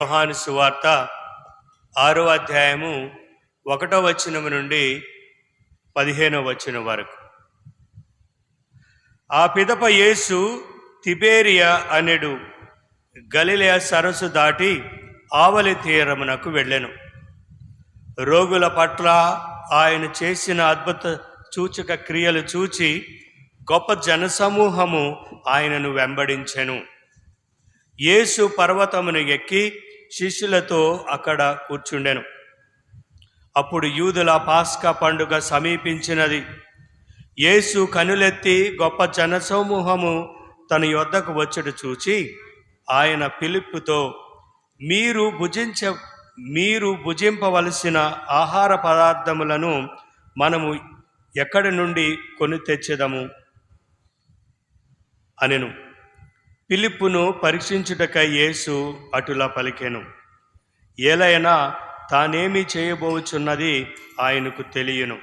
యోహాను సువార్త 6వ అధ్యాయము 1వ వచనం నుండి 15వ వచనం వరకు. ఆ పిదప యేసు తిబేరియా అనెడు గలిలయ సరస్సు దాటి ఆవలి తీరమునకు వెళ్ళెను. రోగుల పట్ల ఆయన చేసిన అద్భుత సూచక క్రియలు చూచి గొప్ప జనసమూహము ఆయనను వెంబడించెను. యేసు పర్వతమును ఎక్కి శిష్యులతో అక్కడ కూర్చుండెను. అప్పుడు యూదుల పాస్కా పండుగ సమీపించినది. యేసు కనులెత్తి గొప్ప జనసమూహము తన యొద్దకు వచ్చుట చూచి ఆయన ఫిలిప్పుతో, మీరు భుజింపవలసిన ఆహార పదార్థములను మనము ఎక్కడి నుండి కొని తెచ్చెదము అనెను. ఫిలిప్పును పరీక్షించుటకై యేసు అటులా పలికెను. ఏలైనా తానేమి చేయబోచున్నది ఆయనకు తెలియను.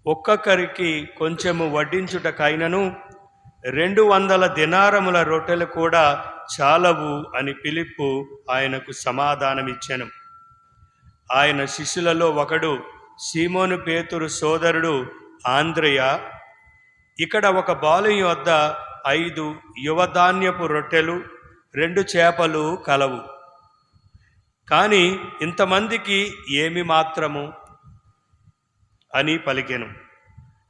ఒక్కొక్కరికి కొంచెము వడ్డించుటకైనను 200 దినారముల రొట్టెలు కూడా చాలవు అని ఫిలిప్పు ఆయనకు సమాధానమిచ్చెను. ఆయన శిష్యులలో ఒకడు, సీమోను పేతురు సోదరుడు ఆంద్రెయ, ఇక్కడ ఒక బాలుని వద్ద 5 యువధాన్యపు రొట్టెలు 2 చేపలు కలవు, కానీ ఇంతమందికి ఏమి మాత్రము అని పలికెను.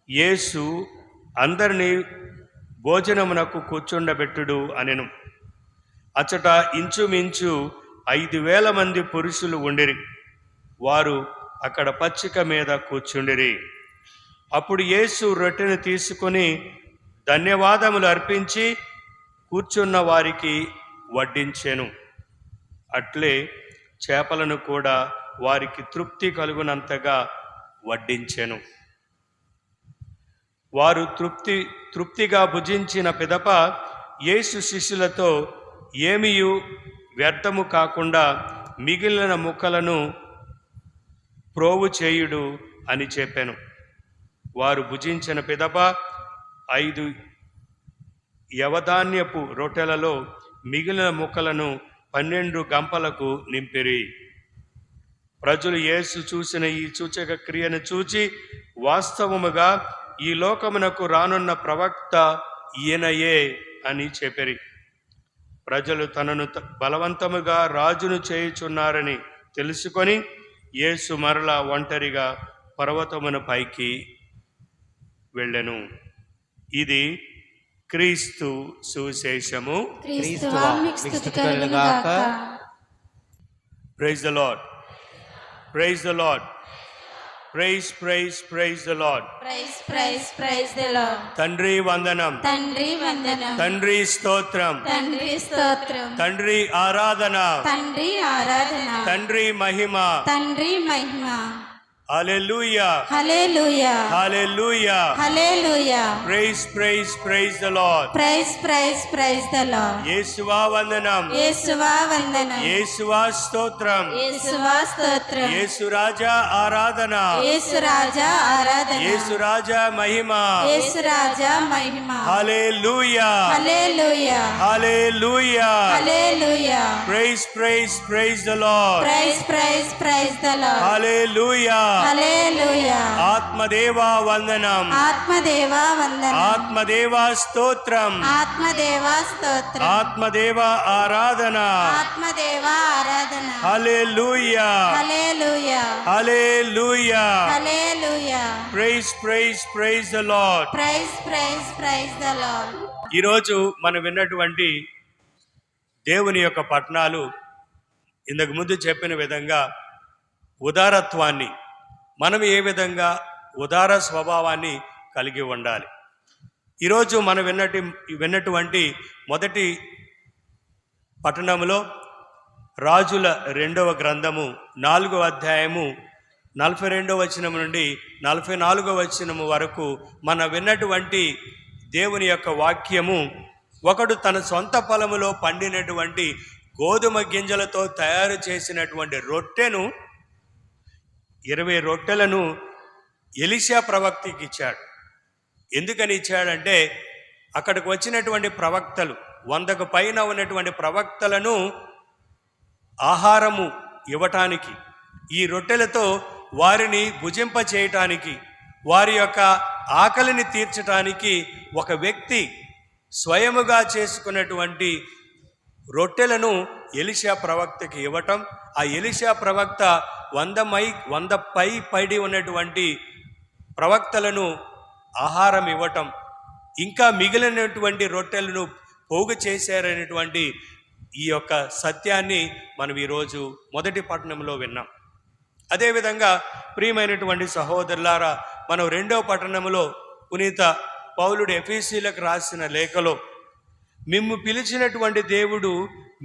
యేసు అందరినీ భోజనమునకు కూర్చుండబెట్టుడు అనెను. అచ్చట ఇంచుమించు 5,000 మంది పురుషులు ఉండిరి. వారు అక్కడ పచ్చిక మీద కూర్చుండిరి. అప్పుడు యేసు రొట్టెను తీసుకొని ధన్యవాదములు అర్పించి కూర్చున్న వారికి వడ్డించెను. అట్లే చేపలను కూడా వారికి తృప్తి కలుగునంతగా వడ్డించెను. వారు తృప్తిగా భుజించిన పిదప యేసు శిష్యులతో, ఏమియు వ్యర్థము కాకుండా మిగిలిన ముక్కలను ప్రోవు చేయుడు అని చెప్పాను. వారు భుజించిన పిదప 5 యవధాన్యపు రొట్టెలలో మిగిలిన ముక్కలను 12 గంపలకు నింపిరి. ప్రజలు యేసు చూసిన ఈ సూచక క్రియను చూచి, వాస్తవముగా ఈ లోకమునకు రానున్న ప్రవక్త ఈయనయే అని చెప్పిరి. ప్రజలు తనను బలవంతముగా రాజును చేయుచున్నారని తెలుసుకొని యేసు మరలా ఒంటరిగా పర్వతమున పైకి వెళ్ళెను. ఇది క్రీస్తు సువిశేషము. Praise the lord, praise the lord, praise praise praise the lord. Praise the Lord. తండ్రి వందనం, తండ్రి వందనం, తండ్రి స్తోత్రం, తండ్రి స్తోత్రం, తండ్రి ఆరాధన, తండ్రి ఆరాధన, తండ్రి మహిమ. తండ్రి మహిమ. హల్లెలూయా, హల్లెలూయా, హల్లెలూయా, హల్లెలూయా. Praise praise praise the lord. Praise the Lord. యేసువా వందనం, యేసువా వందనం, యేసువా స్తోత్రం, యేసువా స్తోత్రం, యేసు రాజా ఆరాధన, యేసు రాజా ఆరాధన, యేసు రాజా మహిమ. యేసు రాజా మహిమ. హల్లెలూయా, హల్లెలూయా, హల్లెలూయా, హల్లెలూయా. Praise praise praise the lord. Praise the Lord. హల్లెలూయా, హల్లెలూయా. ఆత్మదేవా వందనం, ఆత్మదేవా వందనం, ఆత్మదేవా స్తోత్రం, ఆత్మదేవా స్తోత్రం, ఆత్మదేవా ఆరాధన. ఆత్మదేవా ఆరాధన. హల్లెలూయా, హల్లెలూయా, హల్లెలూయా. హల్లెలూయా. Praise praise praise the lord. Praise the Lord. ఈరోజు మనం విన్నటువంటి దేవుని యొక్క పట్టణాలు ఇంతకు ముందు చెప్పిన విధంగా ఉదారత్వాన్ని, మనం ఏ విధంగా ఉదార స్వభావాన్ని కలిగి ఉండాలి. ఈరోజు మనం విన్నటువంటి మొదటి పట్టణంలో రాజుల 2వ గ్రంథము 4వ అధ్యాయము 42వ వచనం నుండి 44వ వచనం వరకు మనం విన్నటువంటి దేవుని యొక్క వాక్యము, ఒకడు తన సొంత పొలములో పండినటువంటి గోధుమ గింజలతో తయారు చేసినటువంటి రొట్టెను 20 రొట్టెలను ఎలీషా ప్రవక్తకి ఇచ్చాడు. ఎందుకని ఇచ్చాడంటే అక్కడికి వచ్చినటువంటి ప్రవక్తలు 100కు పైన ఉన్నటువంటి ప్రవక్తలను ఆహారము ఇవ్వటానికి, ఈ రొట్టెలతో వారిని భుజింప చేయటానికి, వారి యొక్క ఆకలిని తీర్చటానికి ఒక వ్యక్తి స్వయముగా చేసుకున్నటువంటి రొట్టెలను ఎలీషా ప్రవక్తకి ఇవ్వటం, ఆ ఎలీషా ప్రవక్త 100 పైడి ఉన్నటువంటి ప్రవక్తలను ఆహారం ఇవ్వటం, ఇంకా మిగిలినటువంటి రొట్టెలను పోగు చేశారనేటువంటి ఈ యొక్క సత్యాన్ని మనం ఈరోజు మొదటి పట్టణంలో విన్నాం. అదేవిధంగా ప్రియమైనటువంటి సహోదరులారా, మనం రెండవ పట్టణంలో పునీత పౌలుడు ఎఫెసీయులకు రాసిన లేఖలో మిమ్ము పిలిచినటువంటి దేవుడు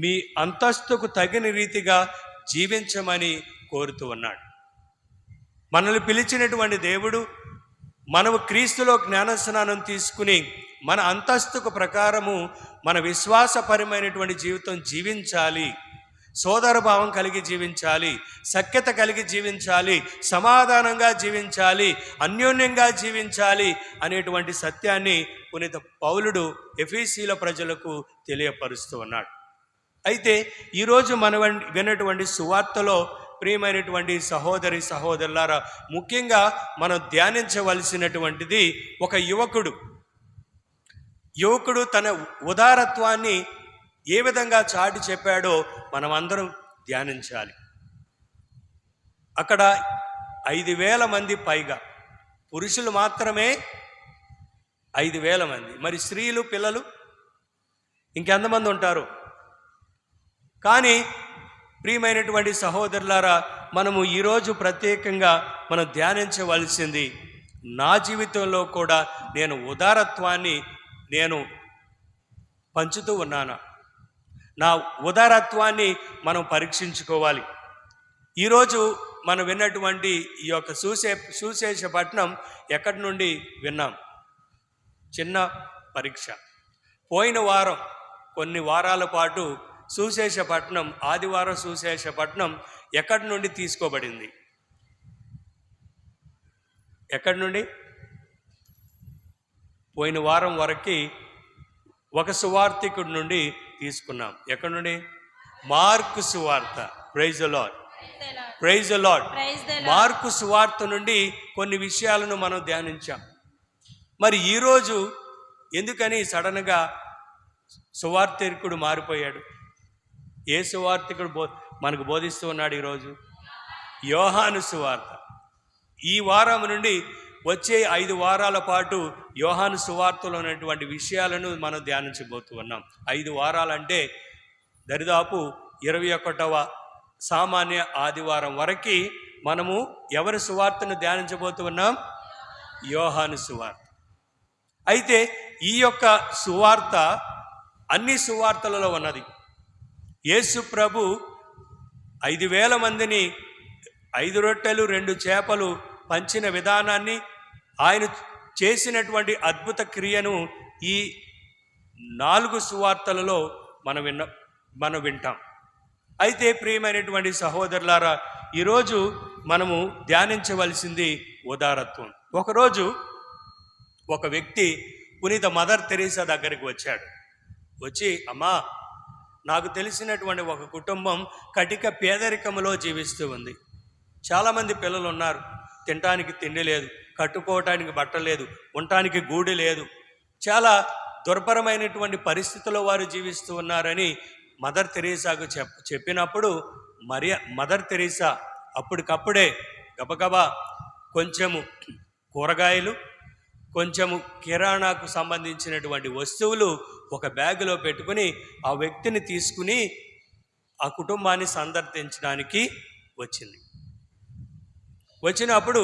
మీ అంతస్తుకు తగిన రీతిగా జీవించమని కోరుతూ ఉన్నాడు. మనల్ని పిలిచినటువంటి దేవుడు మనము క్రీస్తులో జ్ఞానస్నానం తీసుకుని మన అంతస్తుకు ప్రకారము మన విశ్వాసపరమైనటువంటి జీవితం జీవించాలి, సోదరభావం కలిగి జీవించాలి, సఖ్యత కలిగి జీవించాలి, సమాధానంగా జీవించాలి, అన్యోన్యంగా జీవించాలి అనేటువంటి సత్యాన్ని పునీత పౌలుడు ఎఫెసీల ప్రజలకు తెలియపరుస్తూ ఉన్నాడు. అయితే ఈరోజు మనం విన్నటువంటి సువార్తలో ప్రియమైనటువంటి సహోదరి సహోదరులారా, ముఖ్యంగా మనం ధ్యానించవలసినటువంటిది ఒక యువకుడు తన ఉదారత్వాన్ని ఏ విధంగా చాటి చెప్పాడో మనం అందరం ధ్యానించాలి. అక్కడ 5,000 మంది పైగా, పురుషులు మాత్రమే 5,000 మంది, మరి స్త్రీలు పిల్లలు ఇంకెంతమంది ఉంటారు? కానీ ప్రియమైనటువంటి సహోదరులారా, మనము ఈరోజు ప్రత్యేకంగా మనం ధ్యానించవలసింది, నా జీవితంలో కూడా నేను ఉదారత్వాన్ని నేను పంచుతూ ఉన్నానా? నా ఉదారత్వాన్ని మనం పరీక్షించుకోవాలి. ఈరోజు మనం విన్నటువంటి ఈ యొక్క సుశేషపట్నం ఎక్కడి నుండి విన్నాం? చిన్న పరీక్ష. పోయిన వారం కొన్ని వారాల పాటు సుశేషపట్నం, ఆదివారం సుశేషపట్నం ఎక్కడి నుండి తీసుకోబడింది? ఎక్కడి నుండి? పోయిన వారం వరకు ఒక సువార్తికుడి నుండి తీసుకున్నాం. ఎక్కడి నుండి? మార్కు సువార్త. Praise the lord, praise the lord. Mark సువార్త నుండి కొన్ని విషయాలను మనం ధ్యానించాం. మరి ఈరోజు ఎందుకని సడన్గా సువార్తికుడు మారిపోయాడు? ఏ సువార్తికుడు మనకు బోధిస్తూ ఉన్నాడు ఈరోజు? యోహాను సువార్త. ఈ వారం నుండి వచ్చే 5 వారాల పాటు యోహాను సువార్తలో ఉన్నటువంటి విషయాలను మనం ధ్యానించబోతూ ఉన్నాం. 5 వారాలంటే దరిదాపు 21వ సామాన్య ఆదివారం వరకు మనము ఎవరి సువార్తను ధ్యానించబోతూ ఉన్నాం? యోహాను సువార్త. అయితే ఈ యొక్క సువార్త అన్ని సువార్తలలో ఉన్నది. యేసు ప్రభు 5,000 మందిని 5 రొట్టెలు 2 చేపలు పంచిన విధానాన్ని, ఆయన చేసినటువంటి అద్భుత క్రియను ఈ 4 సువార్తలలో మనం వింటాం. అయితే ప్రియమైనటువంటి సహోదరులారా, ఈరోజు మనము ధ్యానించవలసింది ఉదారత్వం. ఒకరోజు ఒక వ్యక్తి పునీత మదర్ తెరీసా దగ్గరికి వచ్చి, అమ్మా, నాకు తెలిసినటువంటి ఒక కుటుంబం కటిక పేదరికంలో జీవిస్తూ ఉంది. చాలామంది పిల్లలు ఉన్నారు, తినటానికి తిండి లేదు, కట్టుకోవటానికి బట్ట లేదు, ఉండటానికి గూడు లేదు, చాలా దుర్భరమైనటువంటి పరిస్థితుల్లో వారు జీవిస్తూ ఉన్నారని మదర్ తెరీసాకు చెప్పినప్పుడు మదర్ తెరీసా అప్పటికప్పుడే గబగబా కొంచెము కూరగాయలు, కొంచెము కిరాణాకు సంబంధించినటువంటి వస్తువులు ఒక బ్యాగులో పెట్టుకుని ఆ వ్యక్తిని తీసుకుని ఆ కుటుంబాన్ని సందర్శించడానికి వచ్చినప్పుడు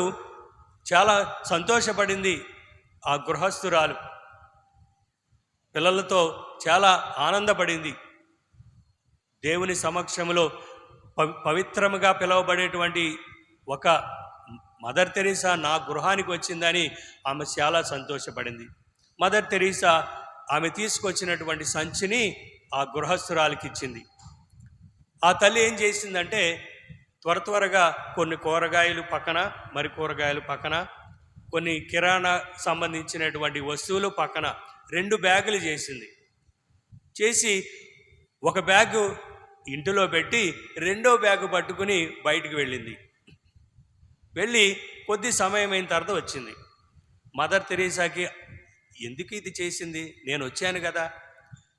చాలా సంతోషపడింది ఆ గృహస్థురాలు. పిల్లలతో చాలా ఆనందపడింది. దేవుని సమక్షంలో పవిత్రముగా పిలువబడేటువంటి ఒక మదర్ తెరీసా నా గృహానికి వచ్చిందని ఆమె చాలా సంతోషపడింది. మదర్ తెరీసా ఆమె తీసుకొచ్చినటువంటి సంచిని ఆ గృహస్థురాలికి ఇచ్చింది. ఆ తల్లి ఏం చేసిందంటే, త్వరగా కొన్ని కూరగాయలు పక్కన, మరి కూరగాయలు పక్కన, కొన్ని కిరాణా సంబంధించినటువంటి వస్తువులు పక్కన 2 బ్యాగులు చేసింది. చేసి ఒక బ్యాగు ఇంటిలో పెట్టి రెండో బ్యాగు పట్టుకుని బయటికి వెళ్ళింది. వెళ్ళి కొద్ది సమయం అయిన తర్వాత వచ్చింది. మదర్ తెరీసాకి ఎందుకు ఇది చేసింది, నేను వచ్చాను కదా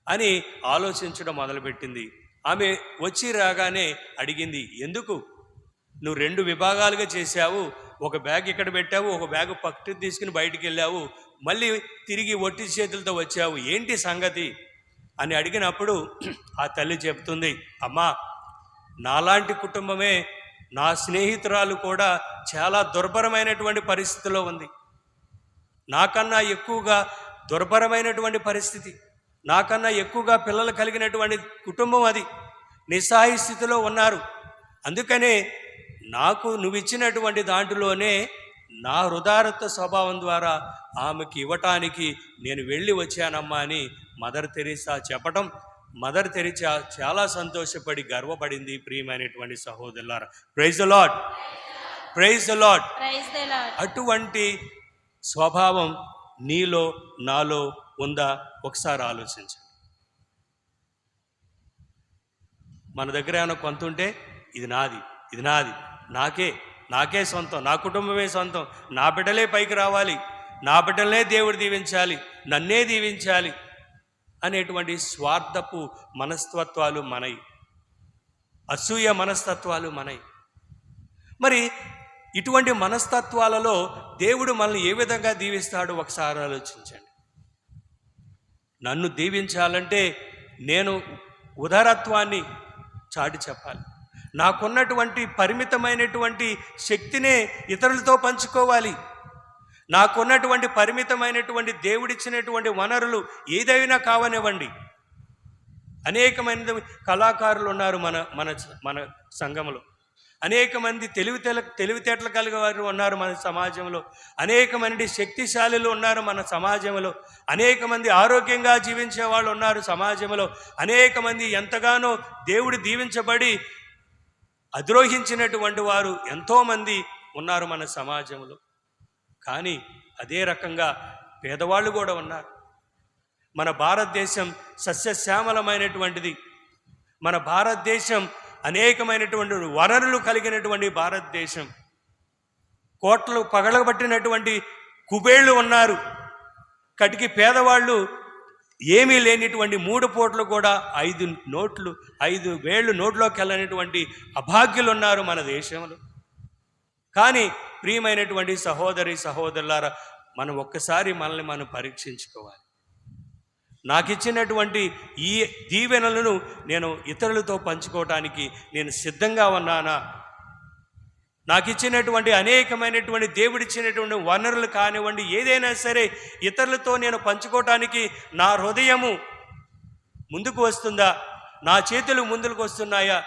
అని ఆలోచించడం మొదలుపెట్టింది. ఆమె వచ్చి రాగానే అడిగింది, ఎందుకు నువ్వు 2 విభాగాలుగా చేశావు, ఒక బ్యాగ్ ఇక్కడ పెట్టావు, ఒక బ్యాగ్ పక్కకి తీసుకుని బయటికి వెళ్ళావు, మళ్ళీ తిరిగి ఒట్టి చేతులతో వచ్చావు, ఏంటి సంగతి అని అడిగినప్పుడు ఆ తల్లి చెప్తుంది, అమ్మా నాలాంటి కుటుంబమే, నా స్నేహితురాలు కూడా చాలా దుర్భరమైనటువంటి పరిస్థితిలో ఉంది, నాకన్నా ఎక్కువగా దుర్భరమైనటువంటి పరిస్థితి, నాకన్నా ఎక్కువగా పిల్లలు కలిగినటువంటి కుటుంబం, అది నిస్సహాయ స్థితిలో ఉన్నారు. అందుకనే నాకు నువ్వు ఇచ్చినటువంటి దాంట్లోనే నా హృదయత్వ స్వభావం ద్వారా ఆమెకి ఇవ్వటానికి నేను వెళ్ళి వచ్చానమ్మా అని మదర్ తెరీసా చెప్పటం, మదర్ తెరీసా చాలా సంతోషపడి గర్వపడింది. ప్రియమైనటువంటి సహోదరులారా, praise the lord, praise the lord. Praise the lord. అటువంటి స్వభావం నీలో నాలో ఉందా? ఒకసారి ఆలోచించండి. మన దగ్గర ఏమైనా కొంత ఉంటే ఇది నాది, ఇది నాది, నాకే సొంతం, నా కుటుంబమే సొంతం, నా బిడ్డలే పైకి రావాలి, నా బిడ్డలనే దేవుడు దీవించాలి, నన్నే దీవించాలి అనేటువంటి స్వార్థపు మనస్తత్వాలు మనయి, అసూయ మనస్తత్వాలు మనయి. మరి ఇటువంటి మనస్తత్వాలలో దేవుడు మనల్ని ఏ విధంగా దీవిస్తాడో ఒకసారి ఆలోచించండి. నన్ను దీవించాలంటే నేను ఉదారత్వాన్ని చాటి చెప్పాలి, నాకున్నటువంటి పరిమితమైనటువంటి శక్తినే ఇతరులతో పంచుకోవాలి, నాకున్నటువంటి పరిమితమైనటువంటి దేవుడిచ్చినటువంటి వనరులు ఏదైనా కావనివ్వండి. అనేకమంది కళాకారులు ఉన్నారు మన సంఘంలో, అనేక మంది తెలివితేటలు కలిగిన వారు ఉన్నారు మన సమాజంలో, అనేక మంది శక్తిశాలులు ఉన్నారు మన సమాజంలో, అనేక మంది ఆరోగ్యంగా జీవించే వాళ్ళు ఉన్నారు సమాజంలో, అనేక మంది ఎంతగానో దేవుడు దీవించబడి అద్రోహించినటువంటి వారు ఎంతోమంది ఉన్నారు మన సమాజంలో. కానీ అదే రకంగా పేదవాళ్ళు కూడా ఉన్నారు. మన భారతదేశం సస్యశ్యామలమైనటువంటిది, మన భారతదేశం అనేకమైనటువంటి వనరులు కలిగినటువంటి భారతదేశం, కోట్లు పగలబట్టినటువంటి కుబేళ్ళు ఉన్నారు. కటికి పేదవాళ్ళు ఏమీ లేనిటువంటి 3 పూటలు కూడా 5 వేళ్ళు నోట్లోకి వెళ్ళినటువంటి అభాగ్యులు ఉన్నారు మన దేశంలో. కానీ ప్రియమైనటువంటి సహోదరి సహోదరులారా, మనం ఒక్కసారి మనల్ని మనం పరీక్షించుకోవాలి. నాకు ఇచ్చినటువంటి ఈ దీవెనలను నేను ఇతరులతో పంచుకోవటానికి నేను సిద్ధంగా ఉన్నానా? నాకు ఇచ్చినటువంటి అనేకమైనటువంటి దేవుడిచ్చినటువంటి వనరులు కానివ్వండి, ఏదైనా సరే ఇతరులతో నేను పంచుకోవటానికి నా హృదయము ముందుకు వస్తుందా, నా చేతులు ముందుకు వస్తున్నాయా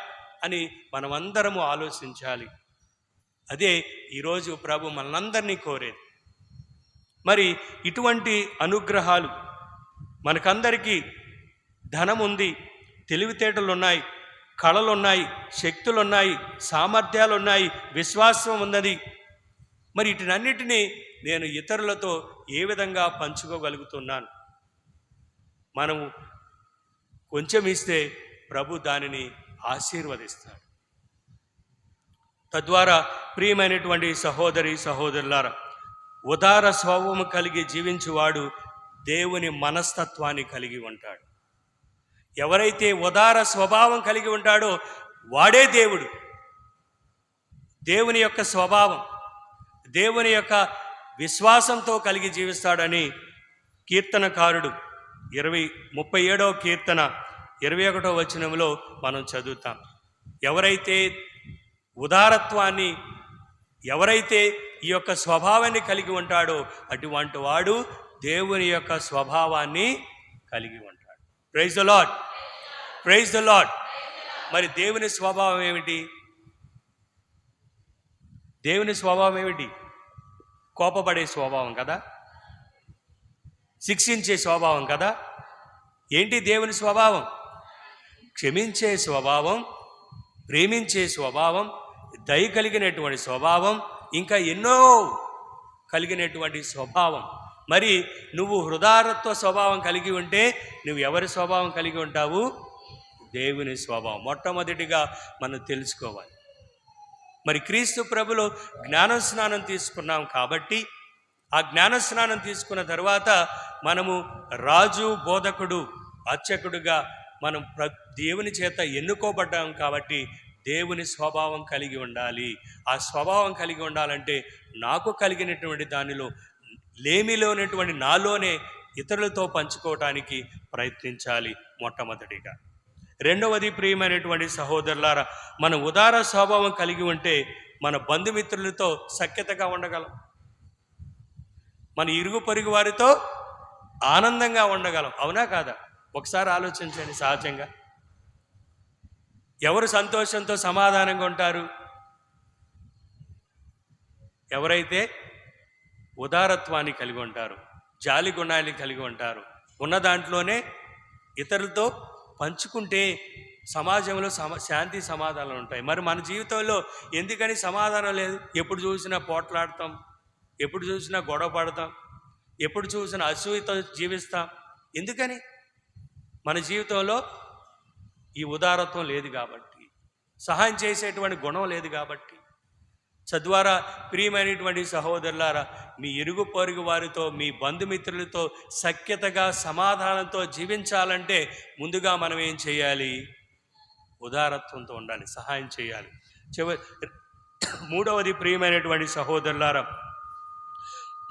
అని మనమందరము ఆలోచించాలి. అదే ఈరోజు ప్రభు మనందరినీ కోరేది. మరి ఇటువంటి అనుగ్రహాలు మనకందరికీ ధనం ఉంది, తెలివితేటలు ఉన్నాయి, కళలు ఉన్నాయి, శక్తులు ఉన్నాయి, సామర్థ్యాలు ఉన్నాయి, విశ్వాసం ఉన్నది. మరి వీటినన్నిటినీ నేను ఇతరులతో ఏ విధంగా పంచుకోగలుగుతున్నాను? మనము కొంచెం ఇస్తే ప్రభు దానిని ఆశీర్వదిస్తాడు. తద్వారా ప్రియమైనటువంటి సహోదరి సహోదరులారా, ఉదార స్వభావము కలిగి జీవించువాడు దేవుని మనస్తత్వాన్ని కలిగి ఉంటాడు. ఎవరైతే ఉదార స్వభావం కలిగి ఉంటాడో వాడే దేవుడు. దేవుని యొక్క స్వభావం, దేవుని యొక్క విశ్వాసంతో కలిగి జీవిస్తాడని కీర్తనకారుడు 37వ కీర్తన 21వ వచనంలో మనం చదువుతాం. ఎవరైతే ఉదారత్వాన్ని, ఎవరైతే ఈ యొక్క స్వభావాన్ని కలిగి ఉంటాడో అటువంటి వాడు దేవుని యొక్క స్వభావాన్ని కలిగి ఉంటాడు. Praise the lord, praise the lord. మరి దేవుని స్వభావం ఏమిటి? దేవుని స్వభావం ఏమిటి? కోపపడే స్వభావం కదా, శిక్షించే స్వభావం కదా. ఏంటి దేవుని స్వభావం? క్షమించే స్వభావం, ప్రేమించే స్వభావం, దయ కలిగినటువంటి స్వభావం, ఇంకా ఎన్నో కలిగినటువంటి స్వభావం. మరి నువ్వు హృదయత్వ స్వభావం కలిగి ఉంటే నువ్వు ఎవరి స్వభావం కలిగి ఉంటావు? దేవుని స్వభావం మొట్టమొదటిగా మనం తెలుసుకోవాలి. మరి క్రీస్తు ప్రభులో జ్ఞానస్నానం తీసుకున్నాం కాబట్టి ఆ జ్ఞానస్నానం తీసుకున్న తర్వాత మనము రాజు, బోధకుడు, అర్చకుడుగా మనం దేవుని చేత ఎన్నుకోబడ్డాం కాబట్టి దేవుని స్వభావం కలిగి ఉండాలి. ఆ స్వభావం కలిగి ఉండాలంటే నాకు కలిగినటువంటి దానిలో లేమిలోనటువంటి నాలోనే ఇతరులతో పంచుకోవటానికి ప్రయత్నించాలి మొట్టమొదటిగా. రెండవది, ప్రియమైనటువంటి సహోదరులారా, మన ఉదార స్వభావం కలిగి ఉంటే మన బంధుమిత్రులతో సఖ్యతగా ఉండగలం, మన ఇరుగు పొరుగు వారితో ఆనందంగా ఉండగలం. అవునా కాదా? ఒకసారి ఆలోచించండి. సహజంగా ఎవరు సంతోషంతో సమాధానంగా ఉంటారు? ఎవరైతే ఉదారత్వాన్ని కలిగి ఉంటారు, జాలి గుణాన్ని కలిగి ఉంటారు, ఉన్న దాంట్లోనే ఇతరులతో పంచుకుంటే సమాజంలో శాంతి సమాధానాలు ఉంటాయి. మరి మన జీవితంలో ఎందుకని సమాధానం లేదు? ఎప్పుడు చూసినా పోట్లాడతాం, ఎప్పుడు చూసినా గొడవ పడతాం, ఎప్పుడు చూసినా అసూయతో జీవిస్తాం. ఎందుకని? మన జీవితంలో ఈ ఉదారత్వం లేదు కాబట్టి, సహాయం చేసేటువంటి గుణం లేదు కాబట్టి. తద్వారా ప్రియమైనటువంటి సహోదరులారా, మీ ఇరుగు పొరుగు వారితో, మీ బంధుమిత్రులతో సఖ్యతగా సమాధానంతో జీవించాలంటే ముందుగా మనం ఏం చేయాలి? ఉదారత్వంతో ఉండాలి, సహాయం చేయాలి. మూడవది, ప్రియమైనటువంటి సహోదరులారా,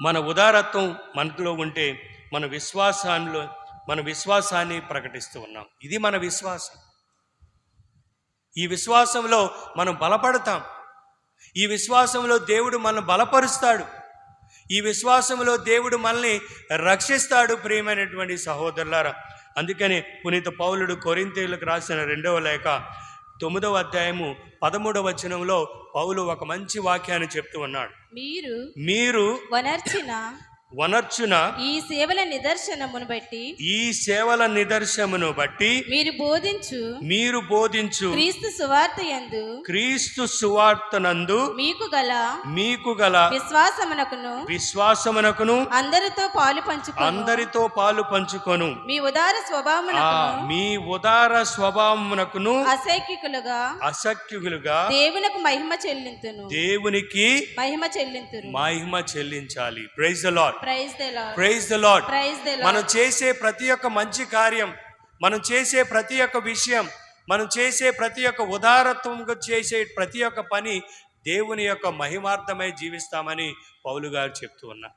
మన ఉదారత్వం మనలో ఉంటే మన విశ్వాసాన్ని ప్రకటిస్తూ ఉన్నాం. ఇది మన విశ్వాసం. ఈ విశ్వాసంలో మనం బలపడతాం. ఈ విశ్వాసంలో దేవుడు మనల్ని బలపరుస్తాడు. ఈ విశ్వాసంలో దేవుడు మనల్ని రక్షిస్తాడు. ప్రియమైనటువంటి సహోదరులారా, అందుకని పునీత పౌలుడు కొరింథీయులకు రాసిన 2వ లేఖ 9వ అధ్యాయము 13వ వచనంలో పౌలు ఒక మంచి వాక్యాన్ని చెప్తూ ఉన్నాడు. మీరు వనర్చున ఈ సేవల నిదర్శనమును బట్టి మీరు బోధించు క్రీస్తు సువార్తనందు మీకు గల విశ్వాసమునకును అందరితో పాలు పంచుకొను మీ ఉదార స్వభావమునకును అసఖ్యులుగా దేవునికి మహిమ చెల్లించాలి. Praise the lord. Praise the lord. మనం చేసే ప్రతి ఒక్క మంచి కార్యం, మనం చేసే ప్రతి ఒక్క విషయం, మనం చేసే ప్రతి ఒక్క ఉదారత్వంగా చేసే ప్రతి ఒక్క పని దేవుని యొక్క మహిమార్థమై జీవిస్తామని పౌలు గారు చెప్తూ ఉన్నారు.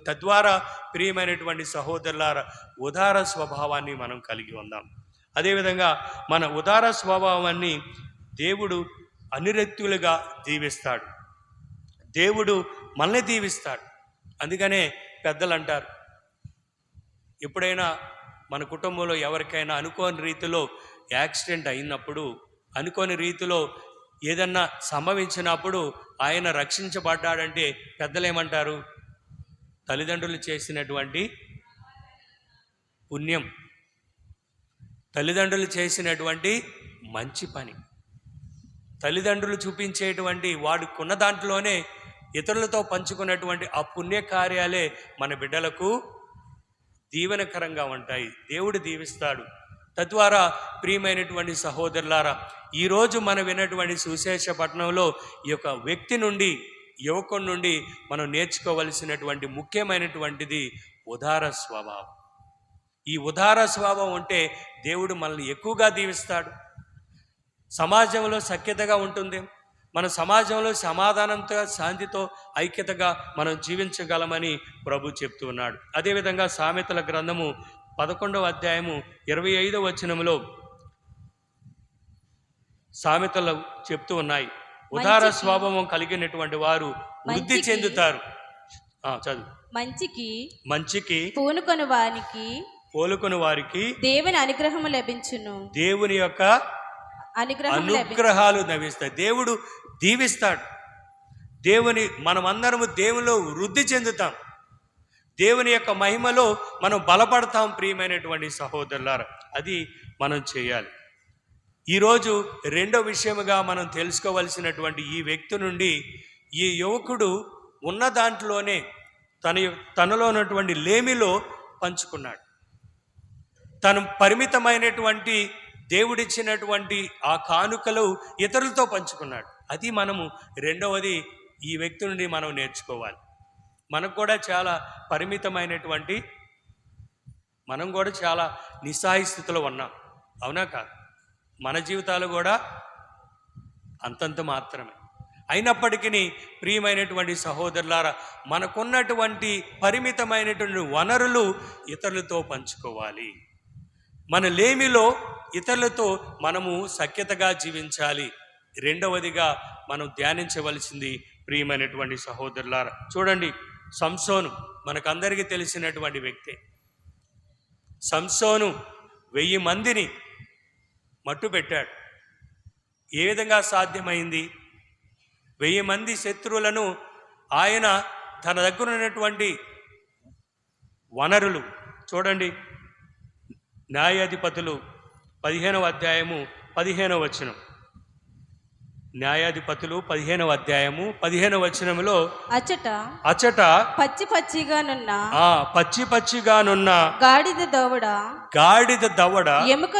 తద్వారా ప్రియమైనటువంటి సహోదరులారా, ఉదార స్వభావాన్ని మనం కలిగి ఉందాం. అదేవిధంగా మన ఉదార స్వభావాన్ని దేవుడు అనిరక్తులుగా దీవిస్తాడు. దేవుడు మనల్ని దీవిస్తాడు. అందుకనే పెద్దలు అంటారు, ఎప్పుడైనా మన కుటుంబంలో ఎవరికైనా అనుకోని రీతిలో యాక్సిడెంట్ అయినప్పుడు, అనుకోని రీతిలో ఏదన్నా సంభవించినప్పుడు ఆయన రక్షించబడ్డాడంటే పెద్దలు ఏమంటారు? తల్లిదండ్రులు చేసినటువంటి పుణ్యం, తల్లిదండ్రులు చేసినటువంటి మంచి పని, తల్లిదండ్రులు చూపించేటువంటి వాడుకున్న దాంట్లోనే ఇతరులతో పంచుకున్నటువంటి ఆ పుణ్యకార్యాలే మన బిడ్డలకు దీవెనకరంగా ఉంటాయి. దేవుడు దీవిస్తాడు. తద్వారా ప్రియమైనటువంటి సహోదరులారా, ఈరోజు మనం విన్నటువంటి సువిశేషపట్నంలో ఈ యొక్క వ్యక్తి నుండి, యువకుడి నుండి మనం నేర్చుకోవలసినటువంటి ముఖ్యమైనటువంటిది ఉదార స్వభావం. ఈ ఉదార స్వభావం ఉంటే దేవుడు మనల్ని ఎక్కువగా దీవిస్తాడు. సమాజంలో సఖ్యతగా ఉంటుంది. మన సమాజంలో సమాధానంతో, శాంతితో, ఐక్యతగా మనం జీవించగలమని ప్రభు చెప్తూ ఉన్నాడు. అదేవిధంగా సామెతల గ్రంథము 11వ అధ్యాయము 25వ వచనంలో సామెతలు చెప్తూ ఉన్నాయి, ఉదార స్వభావం కలిగినటువంటి వారు వృద్ధి చెందుతారు. చదువు. మంచికి పూనుకొని వారికి దేవుని అనుగ్రహము లభించును. దేవుని యొక్క అనుగ్రహాలు లభిస్తాయి. దేవుడు దీవిస్తాడు. మనమందరము దేవునిలో వృద్ధి చెందుతాం. దేవుని యొక్క మహిమలో మనం బలపడతాం. ప్రియమైనటువంటి సహోదరులారా, అది మనం చేయాలి. ఈరోజు రెండో విషయముగా మనం తెలుసుకోవలసినటువంటి ఈ వ్యక్తి నుండి, ఈ యువకుడు ఉన్న దాంట్లోనే తనలో ఉన్నటువంటి లేమిలో పంచుకున్నాడు. తను పరిమితమైనటువంటి దేవుడిచ్చినటువంటి ఆ కానుకలు ఇతరులతో పంచుకున్నాడు. అది మనము రెండవది ఈ వ్యక్తి నుండి మనం నేర్చుకోవాలి. మనకు కూడా చాలా పరిమితమైనటువంటి, మనం కూడా చాలా నిస్సహాయ స్థితిలో ఉన్నాం, అవునా కాదు? మన జీవితాలు కూడా అంతంత మాత్రమే. అయినప్పటికీ ప్రియమైనటువంటి సహోదరులారా, మనకున్నటువంటి పరిమితమైనటువంటి వనరులు ఇతరులతో పంచుకోవాలి. మన లేమిలో ఇతరులతో మనము సఖ్యతగా జీవించాలి. రెండవదిగా మనం ధ్యానించవలసింది ప్రియమైనటువంటి సహోదరులారా, చూడండి, సంసోను మనకందరికీ తెలిసినటువంటి వ్యక్తే. సంసోను 1000 మందిని మట్టు పెట్టాడు. ఏ విధంగా సాధ్యమైంది? 1000 మంది శత్రువులను ఆయన తన దగ్గర ఉన్నటువంటి వనరులు, చూడండి, న్యాయాధిపతులు 15వ అధ్యాయము 15వ వచనం. న్యాయాధిపతులు 15వ అధ్యాయము 15వ వచనంలో అచట పచ్చి పచ్చిగానున్న గాడిద దవడ ఎముక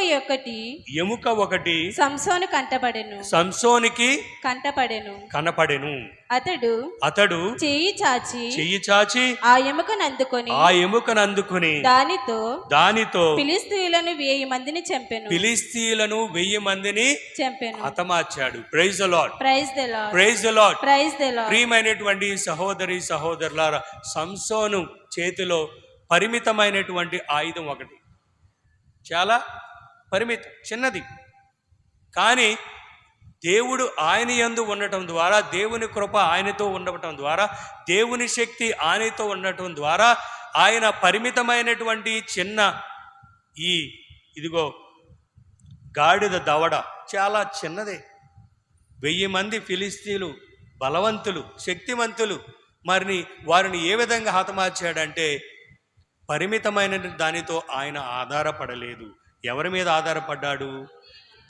ఒకటి సంసోనికి కనపడెను. అతడు చెయ్యి చాచి ఆ ఎముకను అందుకొని దానితో ఫిలిస్తీయులను 1000 మందిని చంపెను. హతమార్చాడు. Praise the lord. Praise the Lord. ప్రియమైనటువంటి సహోదరులారా, సంసోను చేతిలో పరిమితమైనటువంటి ఆయుధం ఒకటి, చాలా పరిమితం, చిన్నది. కానీ దేవుడు ఆయన యందు ఉండటం ద్వారా, దేవుని కృప ఆయనతో ఉండటం ద్వారా, దేవుని శక్తి ఆయనతో ఉండటం ద్వారా ఆయన పరిమితమైనటువంటి చిన్న ఇదిగో గాడిద దవడ, చాలా చిన్నదే. 1000 మంది ఫిలిస్తీయులు బలవంతులు, శక్తివంతులు, మరి వారిని ఏ విధంగా హతమార్చాడంటే పరిమితమైన దానితో ఆయన ఆధారపడలేదు. ఎవరి మీద ఆధారపడ్డాడు?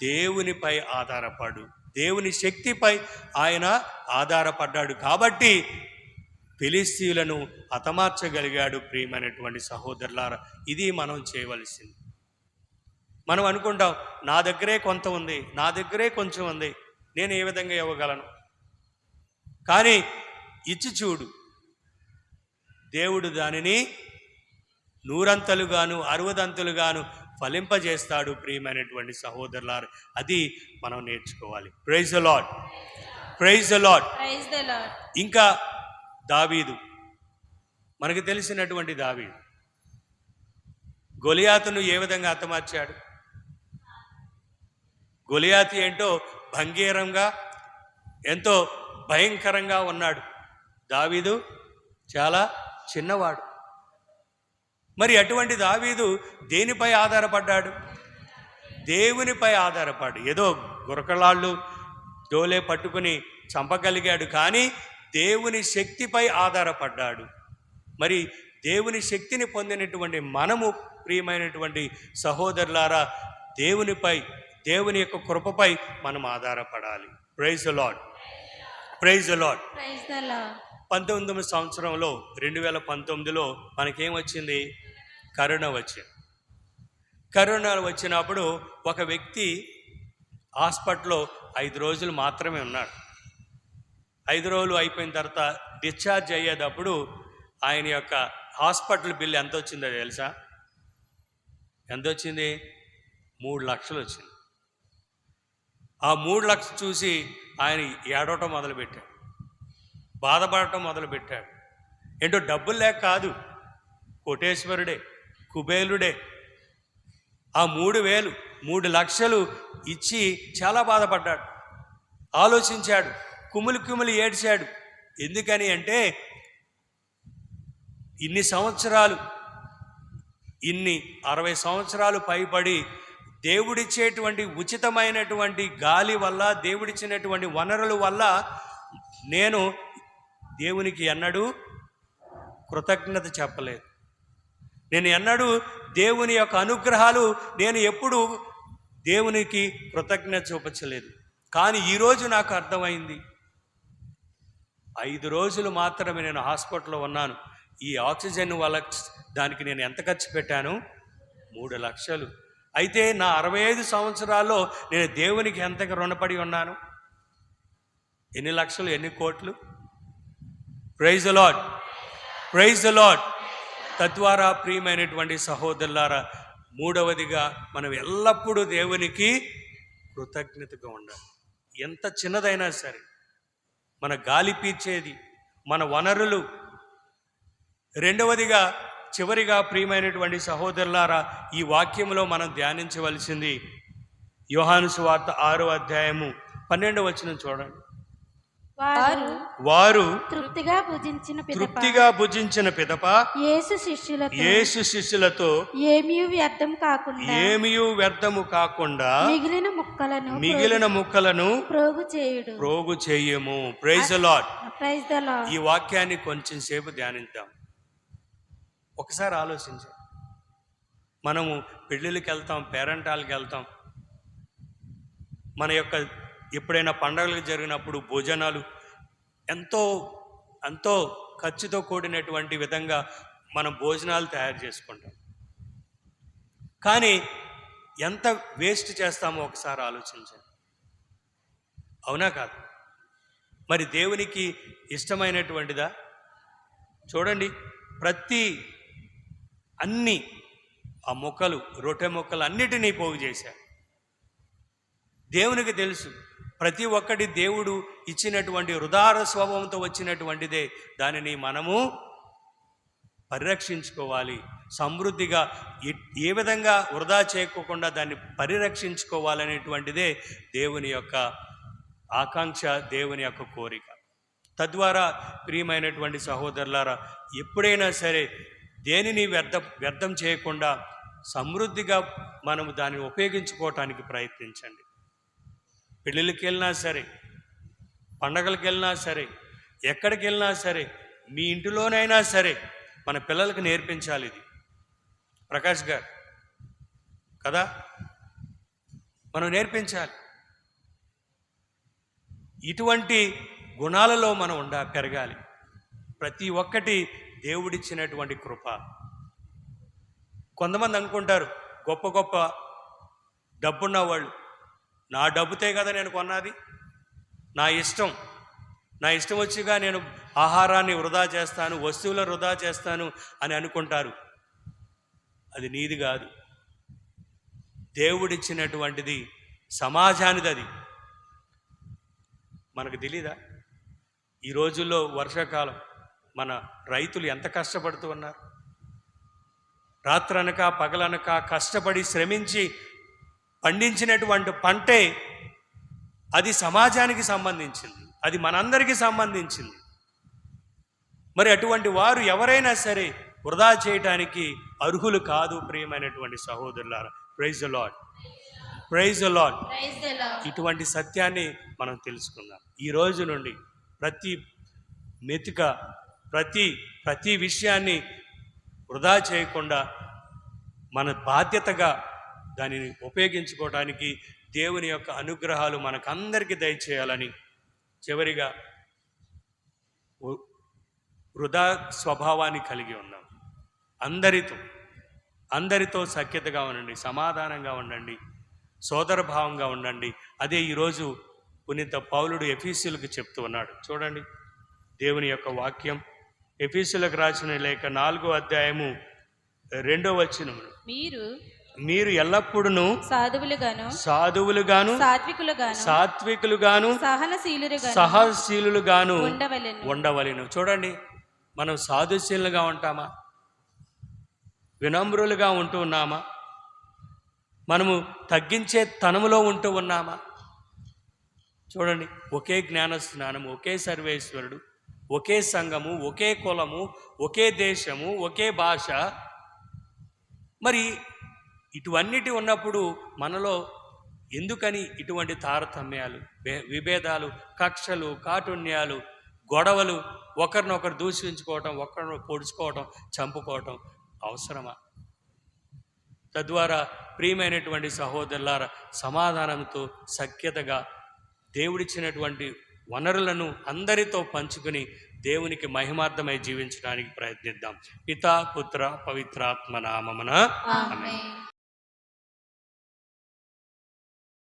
దేవునిపై ఆధారపడు, దేవుని శక్తిపై ఆయన ఆధారపడ్డాడు. కాబట్టి ఫిలిస్తీయులను హతమార్చగలిగాడు. ప్రియమైనటువంటి సహోదరులారా, ఇది మనం చేయవలసింది. మనం అనుకుంటాం, నా దగ్గరే కొంత ఉంది, నా దగ్గరే కొంచెం ఉంది, నేను ఏ విధంగా ఇవ్వగలను? కానీ ఇచ్చి చూడు, దేవుడు దానిని 100 60 ఫలింపజేస్తాడు. ప్రియమైనటువంటి సహోదరులారా, అది మనం నేర్చుకోవాలి. Praise the lord. Praise the lord. ఇంకా దావీదు, మనకు తెలిసినటువంటి దావీదు గొలియాతును ఏ విధంగా హతమార్చాడు? గొలియాతు ఏంటో భంగీరంగా, ఎంతో భయంకరంగా ఉన్నాడు. దావీదు చాలా చిన్నవాడు. మరి అటువంటి దావీదు దేనిపై ఆధారపడ్డాడు? దేవునిపై ఆధారపడు. ఏదో గురకలాళ్ళు డోలే పట్టుకుని చంపగలిగాడు, కానీ దేవుని శక్తిపై ఆధారపడ్డాడు. మరి దేవుని శక్తిని పొందినటువంటి మనము, ప్రియమైనటువంటి సహోదరులారా, దేవుని యొక్క కృపపై మనం ఆధారపడాలి. Praise the lord. Praise the Lord. 19వ సంవత్సరంలో 2019లో మనకేమొచ్చింది? కరోనా వచ్చింది. కరోనా వచ్చినప్పుడు ఒక వ్యక్తి హాస్పిటల్లో 5 రోజులు మాత్రమే ఉన్నాడు. 5 రోజులు అయిపోయిన తర్వాత డిశ్చార్జ్ అయ్యేటప్పుడు ఆయన యొక్క హాస్పిటల్ బిల్ ఎంత వచ్చిందో తెలుసా? ఎంత వచ్చింది? 3 లక్షలు వచ్చింది. ఆ 3 లక్షలు చూసి ఆయన ఏడవటం మొదలుపెట్టాడు, బాధపడటం మొదలుపెట్టాడు. ఏంటో డబ్బులు లేక కాదు, కోటేశ్వరుడే, కుబేలుడే ఆ 3 లక్షలు ఇచ్చి చాలా బాధపడ్డాడు, ఆలోచించాడు, కుమిలి ఏడ్చాడు. ఎందుకని అంటే ఇన్ని సంవత్సరాలు, 60 సంవత్సరాలు పైబడి దేవుడిచ్చేటువంటి ఉచితమైనటువంటి గాలి వల్ల, దేవుడిచ్చినటువంటి వనరుల వల్ల నేను దేవునికి ఎన్నడూ కృతజ్ఞత చెప్పలేదు. నేను ఎన్నడూ దేవుని యొక్క అనుగ్రహాలు నేను ఎప్పుడూ దేవునికి కృతజ్ఞత చూపించలేదు. కానీ ఈరోజు నాకు అర్థమైంది. 5 రోజులు మాత్రమే నేను హాస్పిటల్లో ఉన్నాను. ఈ ఆక్సిజన్ వల్ల దానికి నేను ఎంత ఖర్చు పెట్టాను? 3 లక్షలు. అయితే నా 65 సంవత్సరాల్లో నేను దేవునికి ఎంతగా రుణపడి ఉన్నాను? ఎన్ని లక్షలు, ఎన్ని కోట్లు? Praise the lord, praise the lord. తద్వారా ప్రియమైనటువంటి సహోదరులారా, మూడవదిగా మనం ఎల్లప్పుడూ దేవునికి కృతజ్ఞతగా ఉండాలి. ఎంత చిన్నదైనా సరే, మన గాలి పీల్చేది, మన వనరులు. రెండవదిగా, చివరిగా ప్రియమైనటువంటి సహోదరులారా, ఈ వాక్యంలో మనం ధ్యానించవలసింది యోహాను సువార్త 6వ అధ్యాయము 12వ వచనం చూడండి. వారు తృప్తిగా భుజించిన పిదప యేసు శిష్యులతో ఏమీ వ్యర్థము కాకుండా మిగిలిన ముక్కలను ప్రోగు చేయము. Praise the lord. ఈ వాక్యాన్ని కొంచెం సేపు ధ్యానిద్దాం. ఒకసారి ఆలోచించండి. మనము పెళ్ళిళ్ళకి వెళ్తాం, పేరెంటాలకి వెళ్తాం, మన యొక్క ఎప్పుడైనా పండగలు జరిగినప్పుడు భోజనాలు ఎంతో ఖర్చుతో కూడినటువంటి విధంగా మనం భోజనాలు తయారు చేసుకుంటాం. కానీ ఎంత వేస్ట్ చేస్తామో ఒకసారి ఆలోచించండి. అవునా కాదు? మరి దేవునికి ఇష్టమైనటువంటిదా? చూడండి, అన్ని ఆ మొక్కలు, రొట్టె మొక్కలు అన్నిటినీ పోగు చేశారు. దేవునికి తెలుసు ప్రతి ఒక్కటి దేవుడు ఇచ్చినటువంటి హృదయ స్వభావంతో వచ్చినటువంటిదే. దానిని మనము పరిరక్షించుకోవాలి. సమృద్ధిగా ఏ విధంగా వృధా చేయకోకుండా దాన్ని పరిరక్షించుకోవాలనేటువంటిదే దేవుని యొక్క ఆకాంక్ష, దేవుని యొక్క కోరిక. తద్వారా ప్రియమైనటువంటి సహోదరులారా, ఎప్పుడైనా సరే దేనిని వ్యర్థం చేయకుండా సమృద్ధిగా మనము దాన్ని ఉపయోగించుకోవటానికి ప్రయత్నించండి. పెళ్ళిళ్ళకి వెళ్ళినా సరే, పండగలకు వెళ్ళినా సరే, ఎక్కడికి వెళ్ళినా సరే, మీ ఇంటిలోనైనా సరే మన పిల్లలకు నేర్పించాలి. ఇది ప్రకాష్ గారు కదా, మనం నేర్పించాలి. ఇటువంటి గుణాలలో మనం పెరగాలి. ప్రతి ఒక్కటి దేవుడిచ్చినటువంటి కృప. కొంతమంది అనుకుంటారు, గొప్ప డబ్బున్న వాళ్ళు, నా డబ్బుతే కదా నేను కొన్నది, నా ఇష్టం వచ్చిగా నేను ఆహారాన్ని వృధా చేస్తాను, వస్తువుల వృధా చేస్తాను అని అనుకుంటారు. అది నీది కాదు, దేవుడిచ్చినటువంటిది, సమాజానిది. అది మనకు తెలీదా? ఈ రోజుల్లో వర్షాకాలం మన రైతులు ఎంత కష్టపడుతూ ఉన్నారు. రాత్రనక పగలనక కష్టపడి శ్రమించి పండించినటువంటి పంటే అది సమాజానికి సంబంధించింది, అది మనందరికీ సంబంధించింది. మరి అటువంటి వారు ఎవరైనా సరే వృధా చేయటానికి అర్హులు కాదు. ప్రియమైనటువంటి సహోదరులారా, praise the lord, praise the lord. ఇటువంటి సత్యాన్ని మనం తెలుసుకుందాం. ఈ రోజు నుండి ప్రతి మెతుక, ప్రతి విషయాన్ని వృధా చేయకుండా మన బాధ్యతగా దానిని ఉపయోగించుకోవడానికి దేవుని యొక్క అనుగ్రహాలు మనకందరికీ దయచేయాలని, చివరిగా వృధా స్వభావాన్ని కలిగి ఉన్నాం. అందరితో సఖ్యతగా ఉండండి, సమాధానంగా ఉండండి, సోదరభావంగా ఉండండి. అదే ఈరోజు పునీత పౌలుడు ఎఫీసీయులకు చెప్తూ ఉన్నాడు. చూడండి దేవుని యొక్క వాక్యం. ఎఫీసీయులకు రాసిన లేఖ 4వ అధ్యాయము 2వ వచనము. మీరు ఎల్లప్పుడూ సాధువులుగాను సాత్వికులుగాను సహనశీలుగాను ఉండవలెను. చూడండి, మనం సాధుశీలుగా ఉంటామా? వినమ్రులుగా ఉంటూ ఉన్నామా? మనము తగ్గించే తనములో ఉంటూ ఉన్నామా? చూడండి, ఒకే జ్ఞానస్నానం, ఒకే సర్వేశ్వరుడు, ఒకే సంఘము, ఒకే కులము, ఒకే దేశము, ఒకే భాష. మరి ఇటువన్నిటి ఉన్నప్పుడు మనలో ఎందుకని ఇటువంటి తారతమ్యాలు, విభేదాలు, కక్షలు, కాఠిన్యాలు, గొడవలు, ఒకరినొకరు దూషించుకోవటం, ఒకరినొకరు పొడుచుకోవటం, చంపుకోవటం అవసరమా? తద్వారా ప్రియమైనటువంటి సహోదరులారా, సమాధానంతో సఖ్యతగా దేవుడిచ్చినటువంటి వనరులను అందరితో పంచుకుని దేవునికి మహిమార్థమై జీవించడానికి ప్రయత్నిద్దాం. పితా, పుత్ర, పవిత్రాత్మ నామమున ఆమేన్.